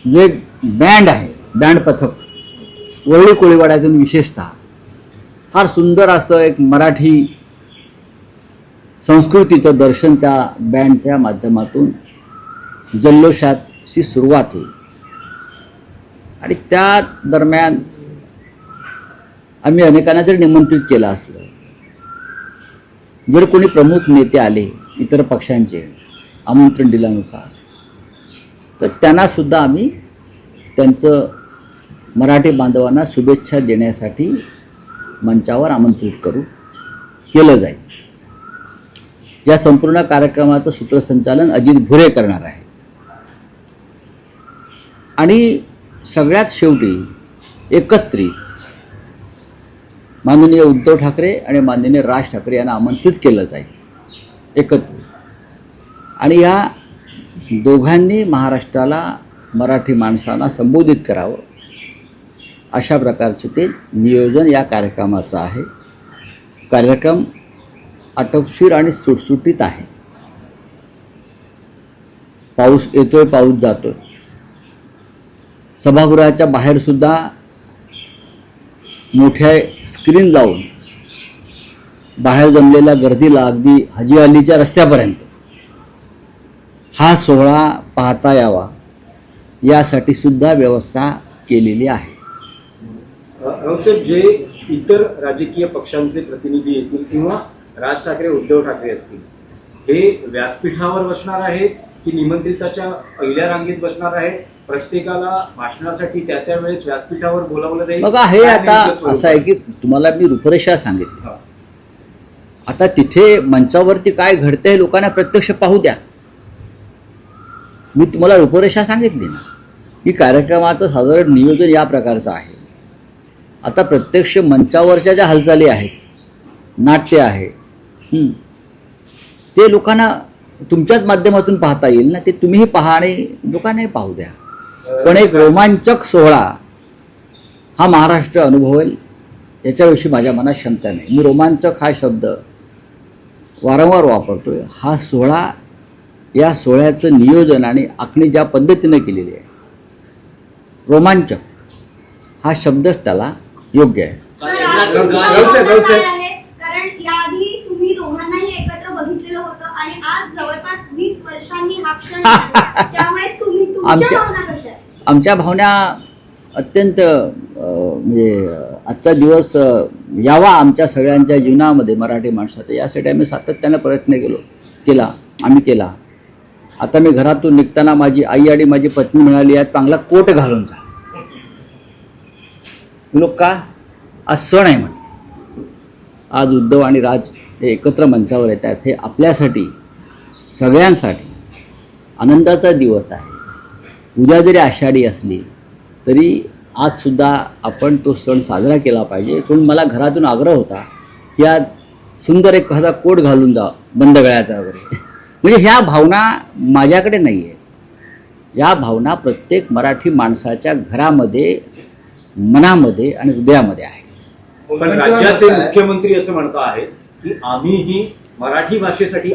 जो एक बँड आहे, बँड पथक वरळी कोळीवाड्यातून विशेषतः फार सुंदर असं एक मराठी संस्कृतीचं दर्शन त्या बँडच्या माध्यमातून जल्लोषाची सुरुवात होईल. आणि त्या दरम्यान आम्ही अनेकांना जर निमंत्रित केलं असलं, जर कोणी प्रमुख नेते आले इतर पक्षांचे आमंत्रण दिल्यानुसार, तर त्यांनासुद्धा आम्ही त्यांचं मराठी बांधवांना शुभेच्छा देण्यासाठी मंचावर आमंत्रित केलं जाईल. या संपूर्ण कार्यक्रमाचं सूत्रसंचालन अजित भुरे करणार आहेत. आणि सगळ्यात शेवटी एकत्रित माननीय उद्धव ठाकरे आणि माननीय राज ठाकरे यांना आमंत्रित केलं जाईल एकत्रित. आणि या दोघांनी महाराष्ट्राला, मराठी माणसांना संबोधित करावं अशा प्रकारचे ते नियोजन या कार्यक्रमाचं आहे. कार्यक्रम आटोपशीर आणि सुटसुटीत आहे. पाऊस येतोय, पाऊस जातोय. सभागृहाच्या बाहेर सुद्धा मोठ्या स्क्रीन लावून बाहेर जमलेल्या गर्दीला अगदी हाजी अलीच्या रस्त्यापर्यंत हा सोहळा पाहता यावा यासाठी सुद्धा व्यवस्था केलेली आहे. रावसाहेब, जे इतर राजकीय पक्षांचे प्रतिनिधी येतील किंवा राज ठाकरे, उद्धव ठाकरे असतील, हे व्यासपीठावर बसणार आहेत की निमंत्रिताच्या पहिल्या रांगेत बसणार आहेत? प्रत्येकाला भाषणासाठी त्या वेळेस व्यासपीठावर बोलावलं जाईल? बघा, हे आता असं आहे की तुम्हाला मी रूपरेषा सांगितली. आता तिथे मंचावरती काय घडतंय हे लोकांना प्रत्यक्ष पाहू द्या. मी तुम्हाला रूपरेषा सांगितली ना की कार्यक्रमाचं साधारण नियोजन या प्रकारचं आहे. आता प्रत्यक्ष मंचावरच्या ज्या हालचाली आहेत, नाट्य आहे, ते लोकांना तुमच्याच माध्यमातून पाहता येईल ना. ते तुम्हीही पहा आणि लोकांनाही पाहू द्या. पण एक रोमांचक सोहळा हा महाराष्ट्र अनुभवेल याच्याविषयी माझ्या मनात शंका नाही. मी रोमांचक हा शब्द वारंवार वापरतोय. हा सोहळा, या सोहळ्याचं नियोजन आणि आखणी ज्या पद्धतीने केलेली आहे, रोमांचक हा शब्दच त्याला योग्य आहे. कारण याआधी तुम्ही दोघांनाही एकत्र बघितलेलं होतं आणि आज जवळपास 20 वर्षांनी हा क्षण आला. त्यामुळे तुमच्या भावना कशा आहेत? आमच्या भावना अत्यंत म्हणजे आजचा दिवस यावा आमच्या सगळ्यांच्या जीवनामध्ये मराठी माणसाचा, यासाठी आम्ही सातत्याने प्रयत्न केला. आता मी घरातून निघताना माझी आई आणि माझी पत्नी म्हणाली, आज चांगला कोट घालून जा. लोक का? आज सण आहे म्हणे. आज उद्धव आणि राज हे एकत्र मंचावर येत आहेत. हे आपल्यासाठी, सगळ्यांसाठी आनंदाचा दिवस आहे. उद्या जरी आषाढी असली तरी आजसुद्धा आपण तो सण साजरा केला पाहिजे. म्हणून मला घरातून आग्रह होता की आज सुंदर एक एखादा कोट घालून जा, बंद गळ्याचा वगैरे. म्हणजे ह्या भावना माझ्याकडे नाही आहे. या भावना प्रत्येक मराठी माणसाच्या घरामध्ये, मनामध्ये आणि हृदयामध्ये आहे. पण राज्याचे मुख्यमंत्री असं म्हणत आहेत की आम्ही ही मराठी भाषेसाठी